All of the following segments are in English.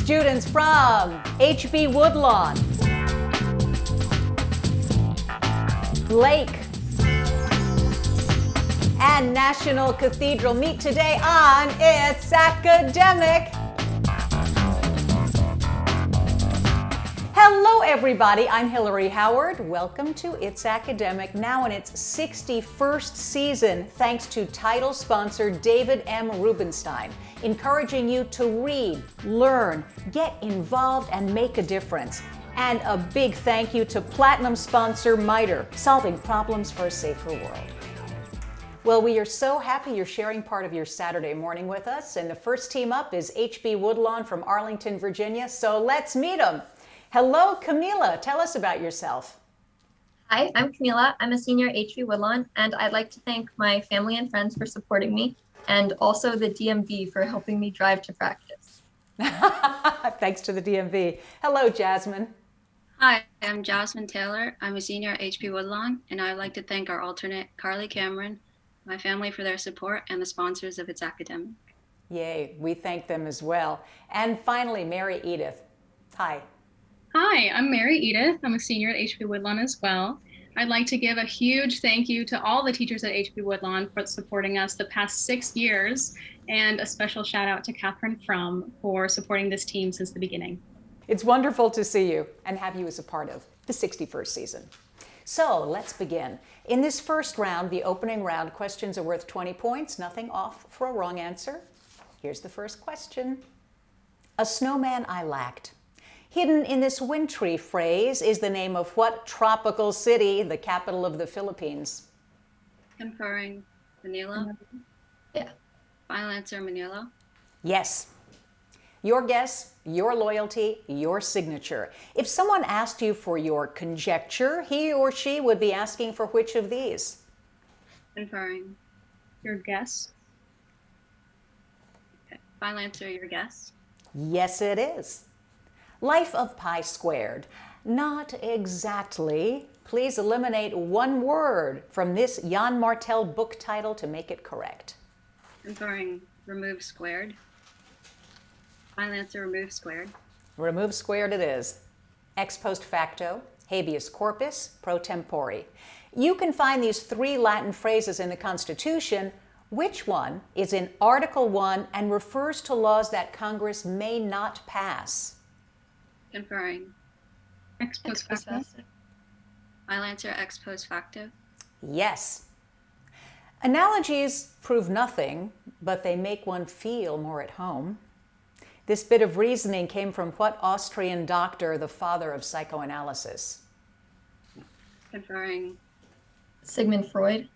Students from HB Woodlawn, Blake, and National Cathedral meet today on It's Academic. Hello everybody, I'm Hillary Howard. Welcome to It's Academic, now in its 61st season, thanks to title sponsor David M. Rubinstein, encouraging you to read, learn, get involved, and make a difference. And a big thank you to platinum sponsor MITRE, solving problems for a safer world. Well, we are so happy you're sharing part of your Saturday morning with us, and the first team up is HB Woodlawn from Arlington, Virginia, so let's meet them. Hello, Camila. Tell us about yourself. Hi, I'm Camila. I'm a senior at HB Woodlawn, and I'd like to thank my family and friends for supporting me, and also the DMV for helping me drive to practice. Thanks to the DMV. Hello, Jasmine. Hi, I'm Jasmine Taylor. I'm a senior at HB Woodlawn, and I'd like to thank our alternate, Carly Cameron, my family for their support, and the sponsors of It's Academic. Yay, we thank them as well. And finally, Mary Edith. Hi. Hi, I'm Mary Edith. I'm a senior at HB Woodlawn as well. I'd like to give a huge thank you to all the teachers at HB Woodlawn for supporting us the past 6 years, and a special shout out to Catherine Frum for supporting this team since the beginning. It's wonderful to see you and have you as a part of the 61st season. So let's begin. In this first round, the opening round, questions are worth 20 points, nothing off for a wrong answer. Here's the first question. A snowman I lacked. Hidden in this wintry phrase is the name of what tropical city, the capital of the Philippines? Conferring Manila? Yeah. Final answer, Manila? Yes. Your guess, your loyalty, your signature. If someone asked you for your conjecture, he or she would be asking for which of these? Conferring. Your guess? Okay. Final answer, your guess? Yes, it is. Life of Pi Squared. Not exactly. Please eliminate one word from this Jan Martel book title to make it correct. Conferring remove squared? Final answer, remove squared? Remove squared it is. Ex post facto, habeas corpus, pro tempore. You can find these 3 Latin phrases in the Constitution. Which one is in Article 1 and refers to laws that Congress may not pass? Conferring. Ex post facto? Final answer, ex post facto? Yes. Analogies prove nothing, but they make one feel more at home. This bit of reasoning came from what Austrian doctor, the father of psychoanalysis? Conferring. Sigmund Freud.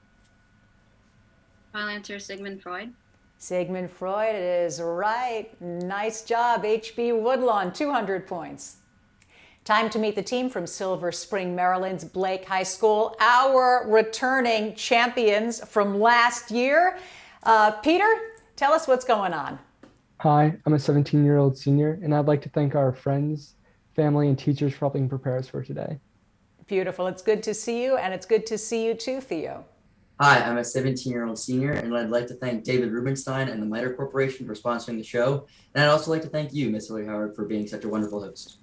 Final answer, Sigmund Freud? Sigmund Freud is right. Nice job, HB Woodlawn, 200 points. Time to meet the team from Silver Spring, Maryland's Blake High School, our returning champions from last year. Peter, tell us what's going on. Hi, I'm a 17-year-old senior, and I'd like to thank our friends, family, and teachers for helping prepare us for today. Beautiful. It's good to see you, and it's good to see you too, Theo. Hi, I'm a 17-year-old senior, and I'd like to thank David Rubinstein and the MITRE Corporation for sponsoring the show. And I'd also like to thank you, Miss Hillary Howard, for being such a wonderful host.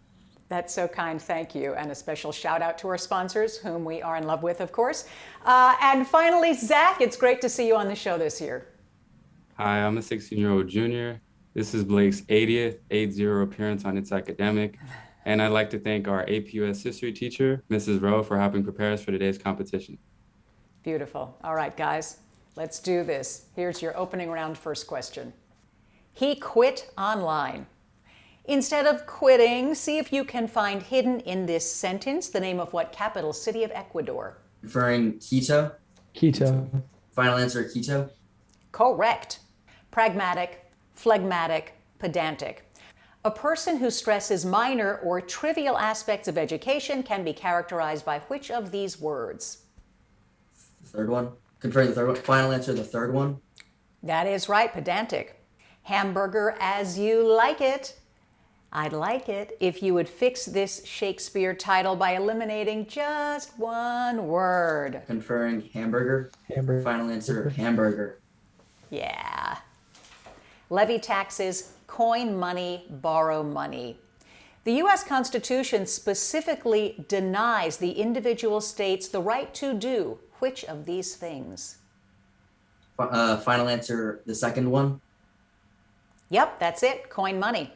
That's so kind, thank you. And a special shout out to our sponsors, whom we are in love with, of course. And finally, Zach, it's great to see you on the show this year. Hi, I'm a 16-year-old junior. This is Blake's 80th appearance on It's Academic. And I'd like to thank our AP US history teacher, Mrs. Rowe, for helping prepare us for today's competition. Beautiful. All right, guys, let's do this. Here's your opening round first question. He quit online. Instead of quitting, see if you can find hidden in this sentence the name of what capital city of Ecuador? Referring Quito? Quito. Final answer, Quito? Correct. Pragmatic, phlegmatic, pedantic. A person who stresses minor or trivial aspects of education can be characterized by which of these words? The third one? Conferring the third one? Final answer, the third one? That is right, pedantic. Hamburger as you like it. I'd like it if you would fix this Shakespeare title by eliminating just one word. Conferring hamburger? Hamburger. Final answer, hamburger. Yeah. Levy taxes, coin money, borrow money. The U.S. Constitution specifically denies the individual states the right to do which of these things? Final answer, the second one. Yep, that's it, coin money.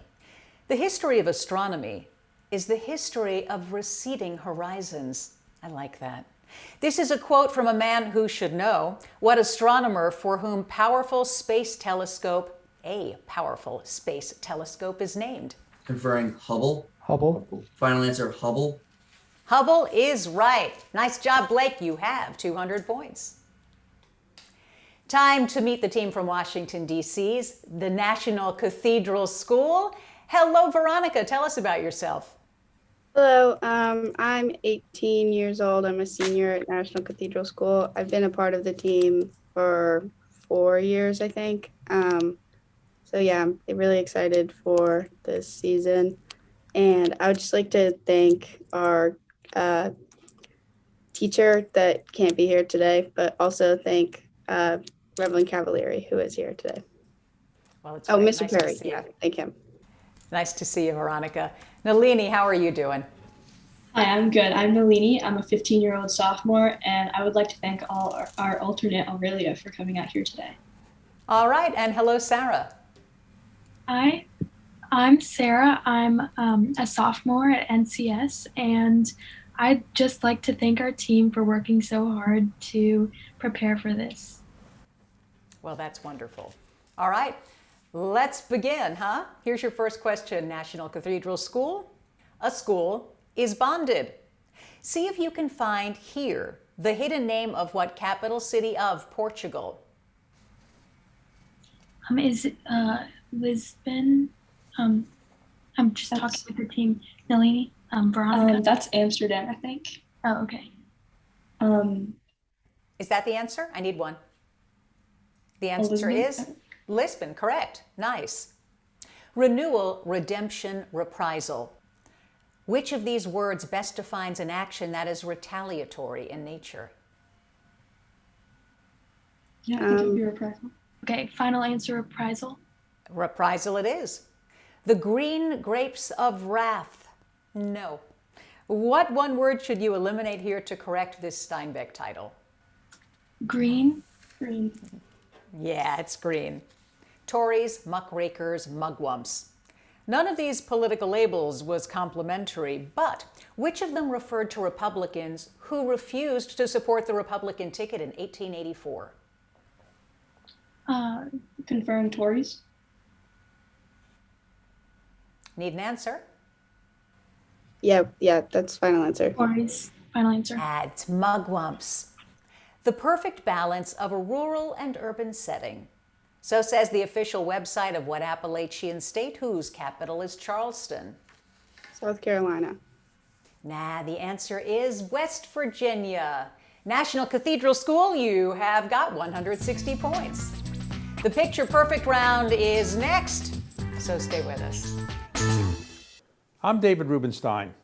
The history of astronomy is the history of receding horizons. I like that. This is a quote from a man who should know. What astronomer for whom a powerful space telescope is named? Conferring Hubble. Hubble. Final answer, Hubble. Hubble is right. Nice job, Blake. You have 200 points. Time to meet the team from Washington, D.C.'s the National Cathedral School. Hello, Veronica. Tell us about yourself. Hello, I'm 18 years old. I'm a senior at National Cathedral School. I've been a part of the team for 4 years, I think. So yeah, I'm really excited for this season. And I would just like to thank our teacher that can't be here today, but also thank Reverend Cavalieri, who is here today. Well, it's Mr. nice Perry, to see yeah, you. thank him. Nice to see you, Veronica. Nalini, how are you doing? Hi, I'm good. I'm Nalini. I'm a 15-year-old sophomore, and I would like to thank all our alternate Aurelia for coming out here today. All right, and hello, Sarah. Hi, I'm Sarah. I'm a sophomore at NCS, and I'd just like to thank our team for working so hard to prepare for this. Well, that's wonderful. All right, let's begin, huh? Here's your first question, National Cathedral School. A school is bonded. See if you can find here the hidden name of what capital city of Portugal? Is it Lisbon? I'm just talking with the team. Nalini, Veronica. That's Amsterdam, I think. Oh, okay. Is that the answer? I need one. The answer is Lisbon, correct. Nice. Renewal, redemption, reprisal. Which of these words best defines an action that is retaliatory in nature? Yeah, I think it would be reprisal. Okay, final answer, reprisal. Reprisal it is. The green grapes of wrath. No. What one word should you eliminate here to correct this Steinbeck title? Green. Green. Yeah, it's green. Tories, muckrakers, mugwumps. None of these political labels was complimentary, but which of them referred to Republicans who refused to support the Republican ticket in 1884? Confirm Tories. Need an answer? Yeah, that's final answer. Tories. Final answer. It's mugwumps. The perfect balance of a rural and urban setting. So says the official website of what Appalachian state whose capital is Charleston? South Carolina. Nah, the answer is West Virginia. National Cathedral School, you have got 160 points. The picture perfect round is next, so stay with us. I'm David Rubinstein.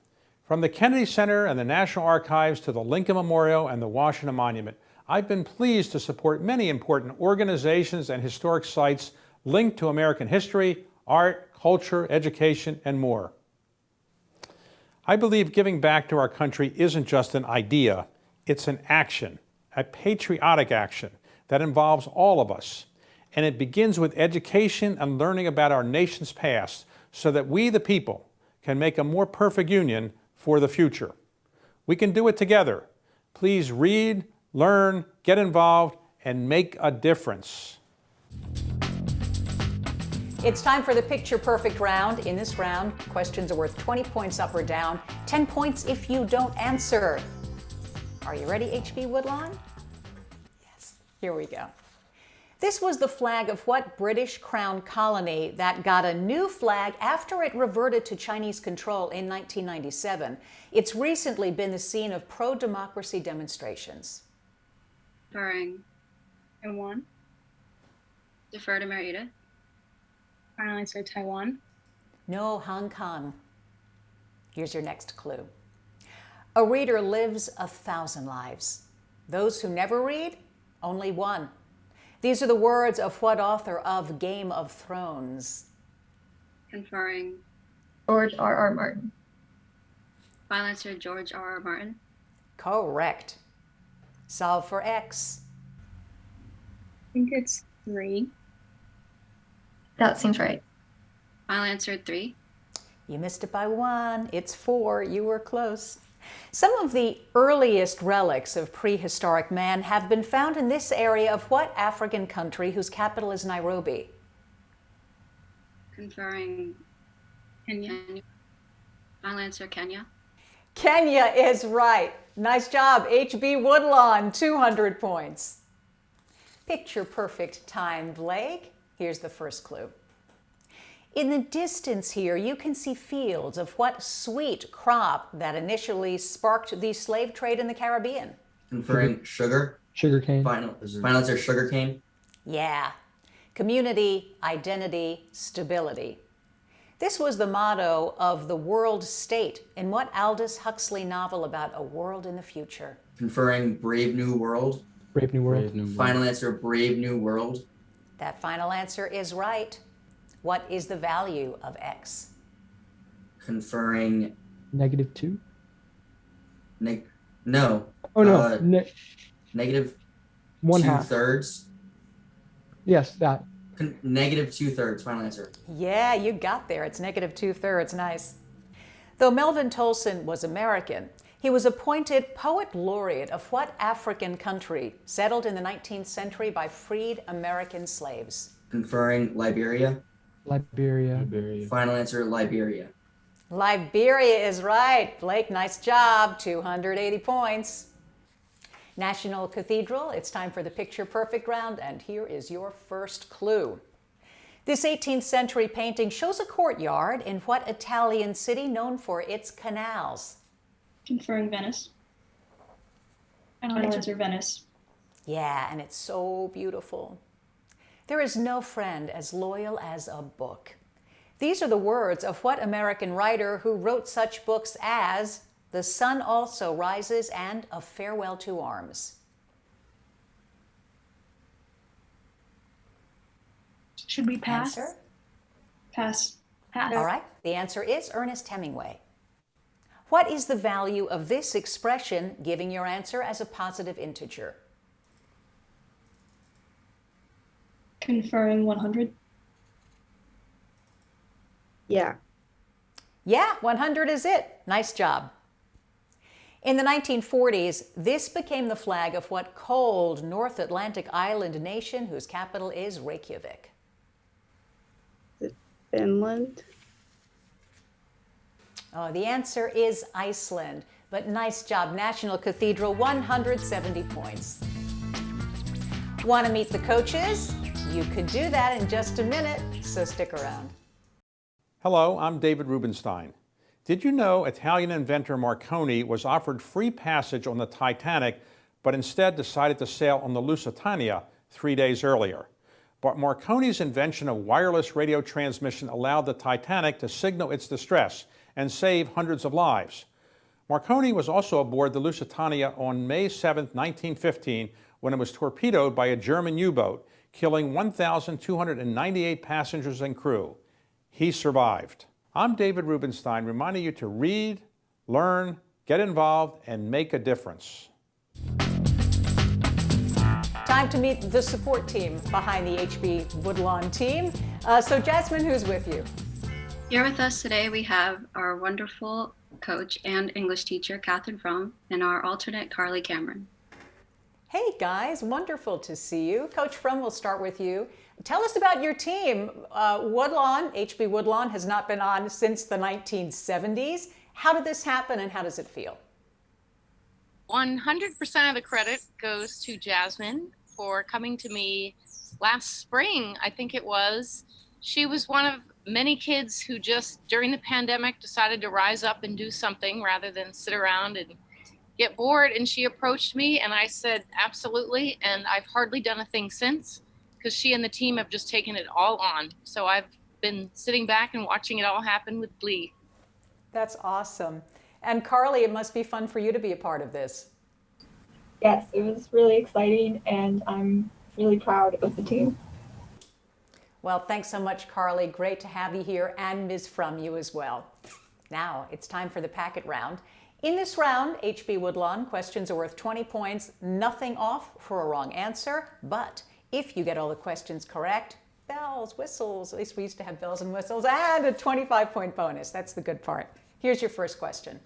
From the Kennedy Center and the National Archives to the Lincoln Memorial and the Washington Monument, I've been pleased to support many important organizations and historic sites linked to American history, art, culture, education, and more. I believe giving back to our country isn't just an idea, it's an action, a patriotic action that involves all of us. And it begins with education and learning about our nation's past so that we, the people, can make a more perfect union for the future. We can do it together. Please read, learn, get involved, and make a difference. It's time for the picture perfect round. In this round, questions are worth 20 points up or down, 10 points if you don't answer. Are you ready, HB Woodlawn? Yes, here we go. This was the flag of what British Crown colony that got a new flag after it reverted to Chinese control in 1997. It's recently been the scene of pro-democracy demonstrations. Deferring. Taiwan. Defer to Mary Edith. Final answer, Taiwan. No, Hong Kong. Here's your next clue. A reader lives 1,000 lives. Those who never read, only one. These are the words of what author of Game of Thrones? Conferring. George R.R. Martin. Final answer, George R.R. Martin. Correct. Solve for X. I think it's 3. That seems right. Final answer, 3. You missed it by 1. It's 4. You were close. Some of the earliest relics of prehistoric man have been found in this area of what African country whose capital is Nairobi? Conferring. Kenya. Final answer, Kenya. Kenya is right. Nice job, H.B. Woodlawn, 200 points. Picture perfect time, Blake. Here's the first clue. In the distance here, you can see fields of what sweet crop that initially sparked the slave trade in the Caribbean? Conferring sugar. Sugarcane. Final answer, sugarcane. Yeah. Community, identity, stability. This was the motto of the world state in what Aldous Huxley novel about a world in the future? Conferring Brave New World. Brave New World. Final answer, Brave New World. That final answer is right. What is the value of X? Conferring. -2. No. Oh no. Negative 1/2. 2/3. Yes, that. Negative 2/3. Final answer. Yeah, you got there. It's -2/3. Nice. Though Melvin Tolson was American, he was appointed poet laureate of what African country settled in the 19th century by freed American slaves? Conferring Liberia. Liberia. Final answer, Liberia. Liberia is right. Blake, nice job. 280 points. National Cathedral, it's time for the picture perfect round, and here is your first clue. This 18th century painting shows a courtyard in what Italian city known for its canals? Conferring Venice. Final answer, Venice. Yeah, and it's so beautiful. There is no friend as loyal as a book. These are the words of what American writer who wrote such books as The Sun Also Rises and A Farewell to Arms? Should we pass? Answer? Pass. Pass. All right, the answer is Ernest Hemingway. What is the value of this expression, giving your answer as a positive integer? Conferring 100. Yeah. Yeah, 100 is it. Nice job. In the 1940s, this became the flag of what cold North Atlantic island nation whose capital is Reykjavik? Finland. Oh, the answer is Iceland, but nice job, National Cathedral, 170 points. Want to meet the coaches? You could do that in just a minute, so stick around. Hello, I'm David Rubinstein. Did you know Italian inventor Marconi was offered free passage on the Titanic, but instead decided to sail on the Lusitania 3 days earlier? But Marconi's invention of wireless radio transmission allowed the Titanic to signal its distress and save hundreds of lives. Marconi was also aboard the Lusitania on May 7, 1915, when it was torpedoed by a German U-boat, killing 1,298 passengers and crew. He survived. I'm David Rubinstein, reminding you to read, learn, get involved, and make a difference. Time to meet the support team behind the HB Woodlawn team. So Jasmine, who's with you? Here with us today, we have our wonderful coach and English teacher, Catherine Fromm, and our alternate, Carly Cameron. Hey guys, wonderful to see you. Coach Fromm, we'll start with you. Tell us about your team. Woodlawn, HB Woodlawn, has not been on since the 1970s. How did this happen and how does it feel? 100% of the credit goes to Jasmine for coming to me last spring, I think it was. She was one of many kids who just during the pandemic decided to rise up and do something rather than sit around and get bored. And she approached me and I said, absolutely. And I've hardly done a thing since because she and the team have just taken it all on. So I've been sitting back and watching it all happen with glee. That's awesome. And Carly, it must be fun for you to be a part of this. Yes, it was really exciting and I'm really proud of the team. Well, thanks so much, Carly. Great to have you here, and Ms. From you as well. Now it's time for the packet round. In this round, HB Woodlawn, questions are worth 20 points, nothing off for a wrong answer. But if you get all the questions correct, bells, whistles, at least we used to have bells and whistles, and a 25-point bonus. That's the good part. Here's your first question.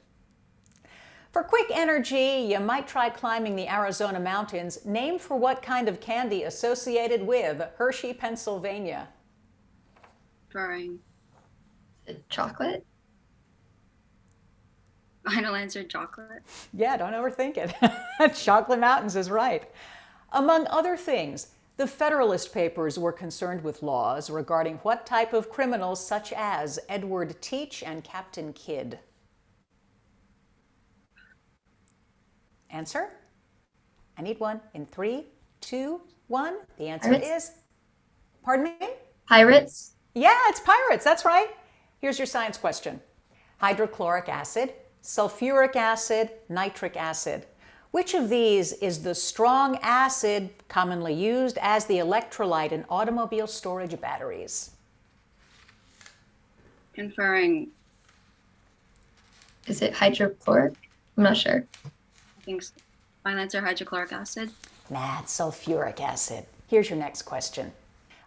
For quick energy, you might try climbing the Arizona mountains. Name for what kind of candy associated with Hershey, Pennsylvania? Conferring. Chocolate? Final answer, chocolate. Yeah, don't overthink it. Chocolate Mountains is right. Among other things, the Federalist Papers were concerned with laws regarding what type of criminals, such as Edward Teach and Captain Kidd. Answer? I need one in 3, 2, 1. The answer is, pardon me? Pirates? Yeah, it's pirates. That's right. Here's your science question. Hydrochloric acid, sulfuric acid, nitric acid. Which of these is the strong acid commonly used as the electrolyte in automobile storage batteries? Conferring. Is it hydrochloric? I'm not sure. I think so. Final answer, hydrochloric acid. Nah, it's sulfuric acid. Here's your next question.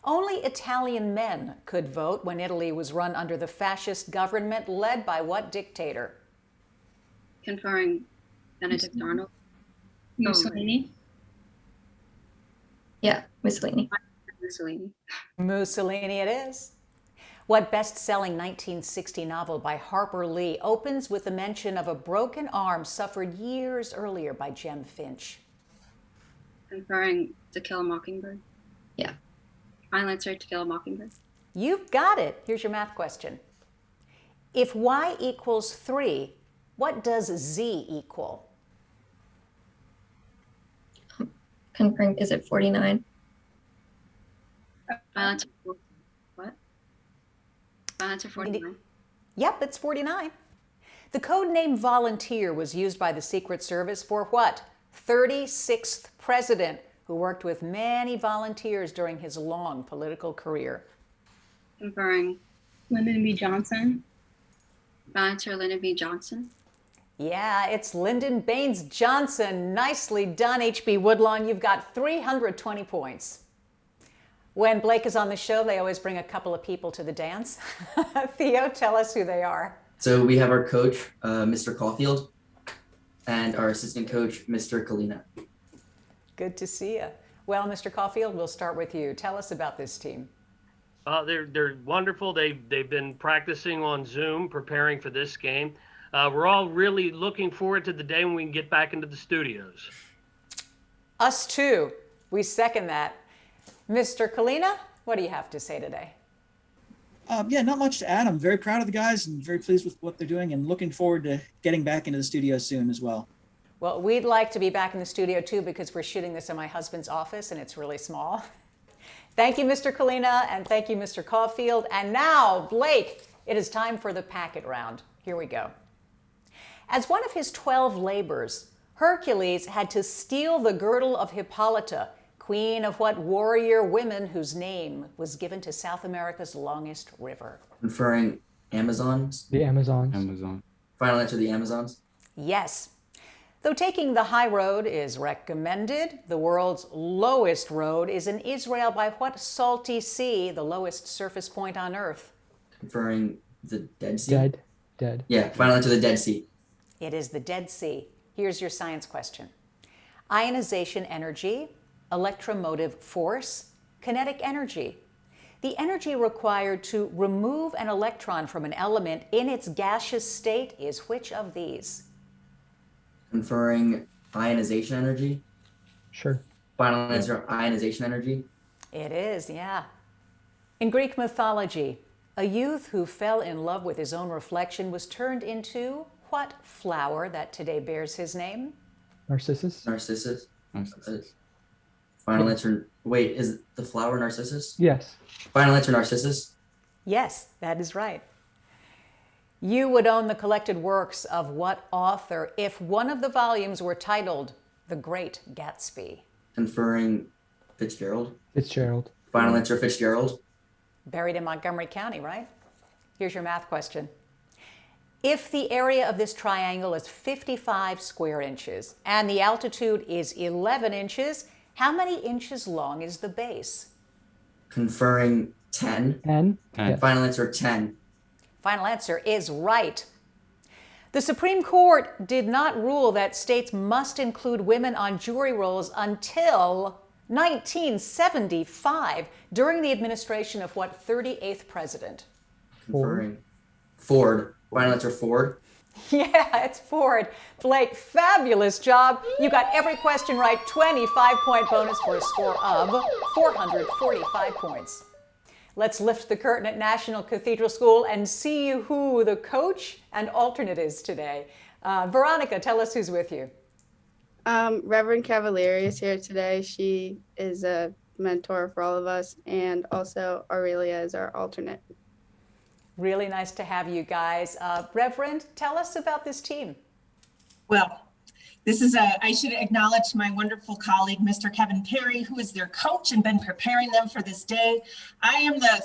Only Italian men could vote when Italy was run under the fascist government led by what dictator? Conferring. Benedict Arnold. Mussolini. Yeah, Mussolini. Mussolini. Mussolini it is. What best-selling 1960 novel by Harper Lee opens with the mention of a broken arm suffered years earlier by Jem Finch? Conferring. To Kill a Mockingbird. Yeah. Final answer, To Kill a Mockingbird. You've got it. Here's your math question. If y equals 3, what does z equal? Confirm, is it 49? Final answer, what? Final answer, 49. Yep, it's 49. The code name Volunteer was used by the Secret Service for what? 36th president, who worked with many volunteers during his long political career. Conferring. Lyndon B. Johnson. Final answer, Lyndon B. Johnson. Yeah, it's Lyndon Baines Johnson. Nicely done, HB Woodlawn. You've got 320 points. When Blake is on the show, they always bring a couple of people to the dance. Theo, tell us who they are. So we have our coach, Mr. Caulfield, and our assistant coach, Mr. Kalina. Good to see you. Well, Mr. Caulfield, we'll start with you. Tell us about this team. They're wonderful. They've been practicing on Zoom, preparing for this game. We're all really looking forward to the day when we can get back into the studios. Us too. We second that. Mr. Kalina, what do you have to say today? Yeah, not much to add. I'm very proud of the guys and very pleased with what they're doing and looking forward to getting back into the studio soon as well. Well, we'd like to be back in the studio too because we're shooting this in my husband's office and it's really small. Thank you, Mr. Kalina, and thank you, Mr. Caulfield. And now, Blake, it is time for the packet round. Here we go. As one of his 12 labors, Hercules had to steal the girdle of Hippolyta, queen of what warrior women whose name was given to South America's longest river? Conferring Amazons. The Amazons. Amazon. Final answer, the Amazons. Yes. Though taking the high road is recommended, the world's lowest road is in Israel by what salty sea, the lowest surface point on Earth? Conferring the Dead Sea. Dead. Yeah, final answer, the Dead Sea. It is the Dead Sea. Here's your science question. Ionization energy, electromotive force, kinetic energy. The energy required to remove an electron from an element in its gaseous state is which of these? Conferring ionization energy. Sure. Final answer, ionization energy. It is, yeah. In Greek mythology, a youth who fell in love with his own reflection was turned into what flower that today bears his name? Narcissus. Narcissus. Narcissus. Final answer, wait, is the flower Narcissus? Yes. Final answer, Narcissus. Yes, that is right. You would own the collected works of what author if one of the volumes were titled The Great Gatsby? Conferring Fitzgerald. Fitzgerald. Final answer, Fitzgerald. Buried in Montgomery County, right? Here's your math question. If the area of this triangle is 55 square inches and the altitude is 11 inches, how many inches long is the base? Conferring 10. 10. Yes. Final answer 10. Final answer is right. The Supreme Court did not rule that states must include women on jury rolls until 1975, during the administration of what 38th president? Conferring Ford. Final answer Ford. Yeah, it's Ford. Blake, fabulous job. You got every question right. 25-point bonus for a score of 445 points. Let's lift the curtain at National Cathedral School and see who the coach and alternate is today. Veronica, tell us who's with you. Reverend Cavalieri is here today. She is a mentor for all of us, and also Aurelia is our alternate. Really nice to have you guys. Reverend, tell us about this team. Well, I should acknowledge my wonderful colleague, Mr. Kevin Perry, who is their coach and been preparing them for this day. I am the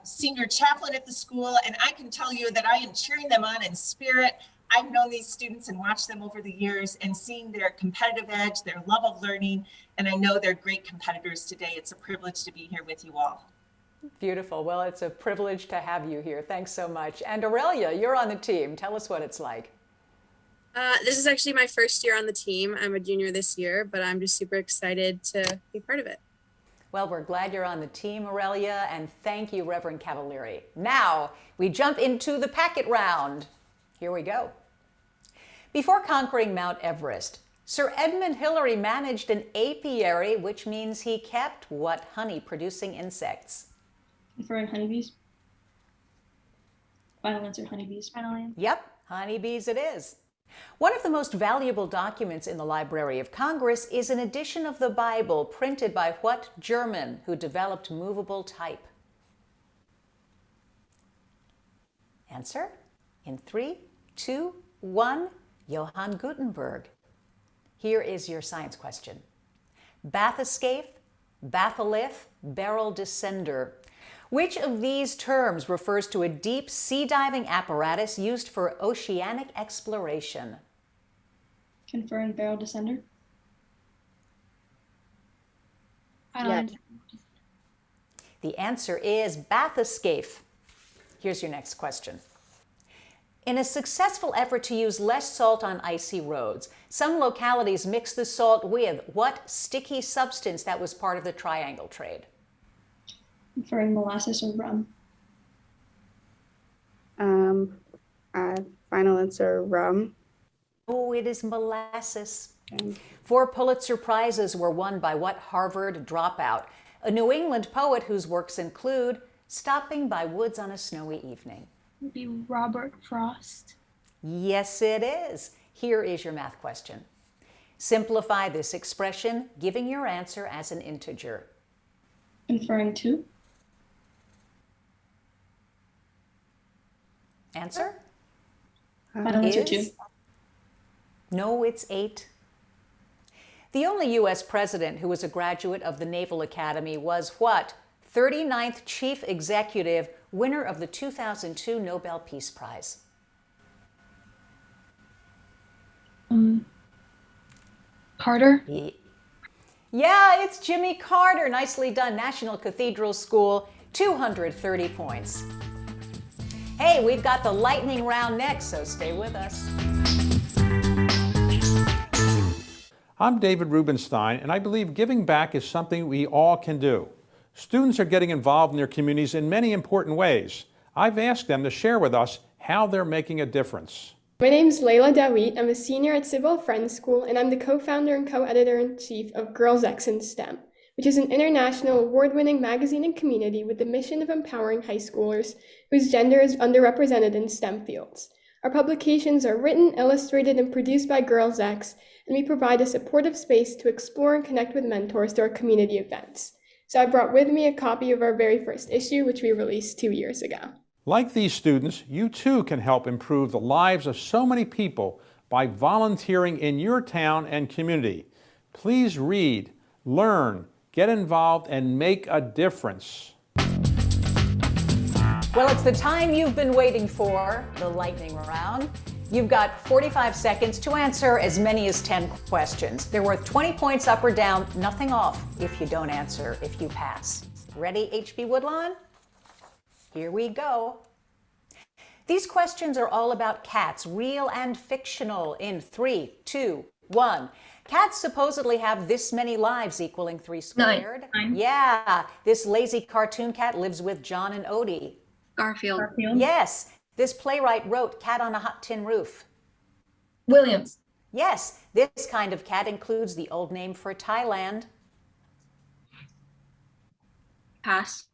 senior chaplain at the school, and I can tell you that I am cheering them on in spirit. I've known these students and watched them over the years and seeing their competitive edge, their love of learning, and I know they're great competitors today. It's a privilege to be here with you all. Beautiful. Well, it's a privilege to have you here. Thanks so much. And Aurelia, you're on the team. Tell us what it's like. This is actually my first year on the team. I'm a junior this year, but I'm just super excited to be part of it. Well, we're glad you're on the team, Aurelia, and thank you, Reverend Cavalieri. Now, we jump into the packet round. Here we go. Before conquering Mount Everest, Sir Edmund Hillary managed an apiary, which means he kept what honey-producing insects? Referring honeybees. Final answer, honeybees. Final answer. Yep, honeybees it is. One of the most valuable documents in the Library of Congress is an edition of the Bible printed by what German who developed movable type? Answer in 3, 2, 1, Johann Gutenberg. Here is your science question. Bathyscaphe, batholith, barrel descender. Which of these terms refers to a deep sea diving apparatus used for oceanic exploration? Conferring barrel descender. Final answer. The answer is bathyscaphe. Here's your next question. In a successful effort to use less salt on icy roads, some localities mix the salt with what sticky substance that was part of the triangle trade? Conferring molasses or rum. Final answer, rum. Oh, it is molasses. 4 Pulitzer Prizes were won by what Harvard dropout? A New England poet whose works include Stopping by Woods on a Snowy Evening. Would be Robert Frost. Yes, it is. Here is your math question. Simplify this expression, giving your answer as an integer. Conferring 2. Answer? Final answer 2. No, it's 8. The only U.S. president who was a graduate of the Naval Academy was what? 39th Chief Executive, winner of the 2002 Nobel Peace Prize. Carter? Yeah, it's Jimmy Carter. Nicely done. National Cathedral School, 230 points. Hey, we've got the lightning round next, so stay with us. I'm David Rubinstein, and I believe giving back is something we all can do. Students are getting involved in their communities in many important ways. I've asked them to share with us how they're making a difference. My name's Layla Dawit. I'm a senior at Sybil Friends School, and I'm the co-founder and co-editor-in-chief of Girls X in STEM, which is an international award-winning magazine and community with the mission of empowering high schoolers whose gender is underrepresented in STEM fields. Our publications are written, illustrated, and produced by Girls X, and we provide a supportive space to explore and connect with mentors through our community events. So I brought with me a copy of our very first issue, which we released 2 years ago. Like these students, you too can help improve the lives of so many people by volunteering in your town and community. Please read, learn, get involved, and make a difference. Well, it's the time you've been waiting for, the lightning round. You've got 45 seconds to answer as many as 10 questions. They're worth 20 points up or down, nothing off if you don't answer, if you pass. Ready, H.P. Woodlawn? Here we go. These questions are all about cats, real and fictional, in 3, 2, 1. Cats supposedly have this many lives, equaling 3 squared. 9. Yeah, this lazy cartoon cat lives with John and Odie. Garfield. Yes, this playwright wrote Cat on a Hot Tin Roof. Williams. Yes, this kind of cat includes the old name for Thailand. Pass.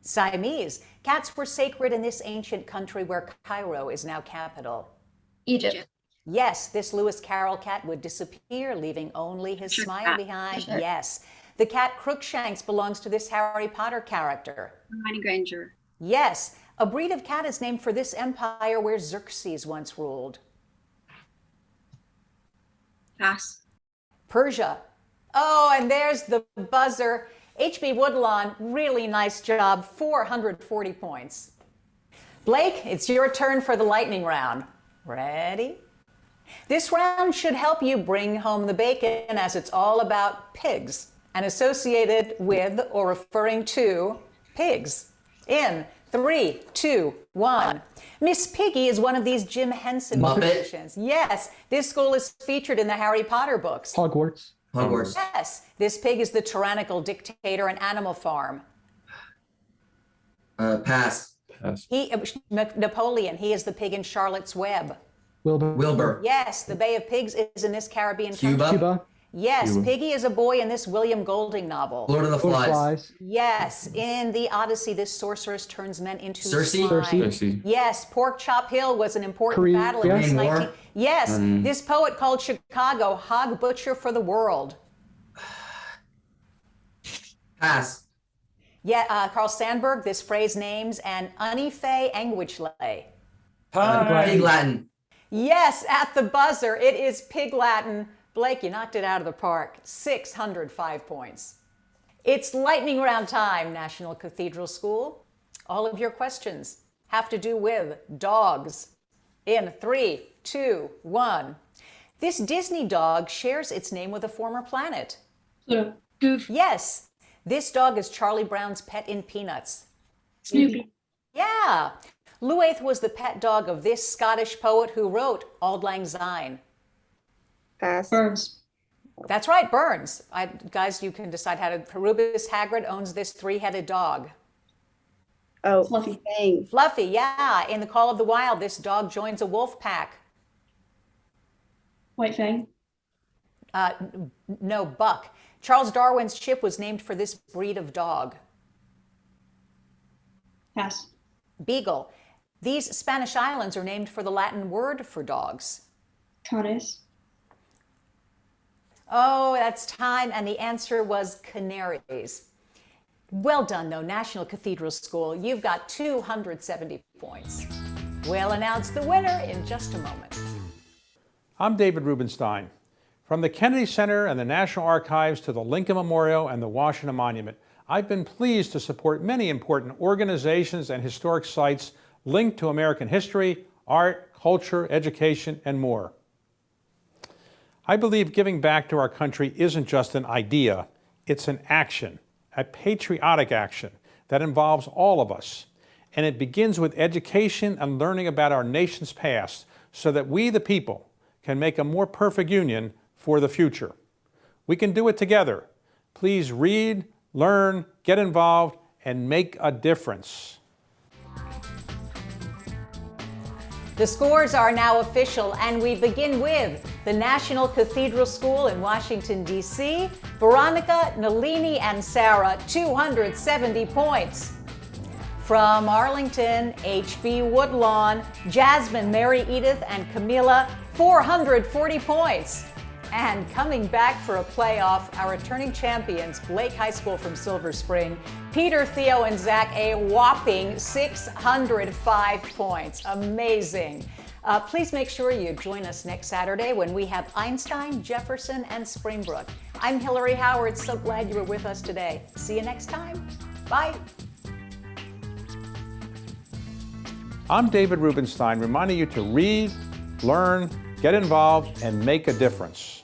Siamese. Cats were sacred in this ancient country where Cairo is now capital. Egypt. Yes, this Lewis Carroll cat would disappear, leaving only his smile behind. Sure. Yes. The cat Crookshanks belongs to this Harry Potter character. Hermione Granger. Yes. A breed of cat is named for this empire where Xerxes once ruled. Pass. Persia. Oh, and there's the buzzer. H.B. Woodlawn, really nice job, 440 points. Blake, it's your turn for the lightning round. Ready? This round should help you bring home the bacon, as it's all about pigs and associated with or referring to pigs. In 3, 2, 1. Miss Piggy is one of these Jim Henson musicians. Yes, this school is featured in the Harry Potter books. Hogwarts. Hogwarts. Yes, this pig is the tyrannical dictator in Animal Farm. Pass. Napoleon, he is the pig in Charlotte's Web. Wilbur. Yes, the Bay of Pigs is in this Caribbean Cuba. country. Yes, Cuba. Piggy is a boy in this William Golding novel. Lord of the Flies. Yes, in the Odyssey, this sorceress turns men into Cersei. swine. Cersei. Yes, Pork Chop Hill was an important Korea. battle in this Korean War. 19... Yes, this poet called Chicago Hog Butcher for the World. Pass. Yeah, Carl Sandburg, this phrase names and Unife Anguichle. Pig Latin. Yes, at the buzzer, it is Pig Latin. Blake, you knocked it out of the park. 605 points. It's lightning round time, National Cathedral School. All of your questions have to do with dogs. In 3, 2, 1. This Disney dog shares its name with a former planet. Pluto. Yes, this dog is Charlie Brown's pet in Peanuts. Snoopy. Yeah. Luath was the pet dog of this Scottish poet who wrote Auld Lang Syne. Pass. Burns. That's right, Burns. Guys, you can decide how to. Rubus Hagrid owns this 3-headed dog. Oh, Fluffy. Fang. Fluffy, yeah. In The Call of the Wild, this dog joins a wolf pack. White Fang. No, Buck. Charles Darwin's ship was named for this breed of dog. Pass. Beagle. These Spanish islands are named for the Latin word for dogs. Canis. Oh, that's time, and the answer was canaries. Well done, though, National Cathedral School. You've got 270 points. We'll announce the winner in just a moment. I'm David Rubinstein. From the Kennedy Center and the National Archives to the Lincoln Memorial and the Washington Monument, I've been pleased to support many important organizations and historic sites linked to American history, art, culture, education, and more. I believe giving back to our country isn't just an idea, it's an action, a patriotic action that involves all of us. And it begins with education and learning about our nation's past so that we, the people, can make a more perfect union for the future. We can do it together. Please read, learn, get involved, and make a difference. The scores are now official, and we begin with the National Cathedral School in Washington, D.C. Veronica, Nalini, and Sarah, 270 points. From Arlington, H.B. Woodlawn, Jasmine, Mary Edith, and Camila, 440 points. And coming back for a playoff, our returning champions, Blake High School from Silver Spring, Peter, Theo, and Zach, a whopping 605 points. Amazing. Please make sure you join us next Saturday when we have Einstein, Jefferson, and Springbrook. I'm Hillary Howard. So glad you were with us today. See you next time. Bye. I'm David Rubinstein, reminding you to read, learn, get involved, and make a difference.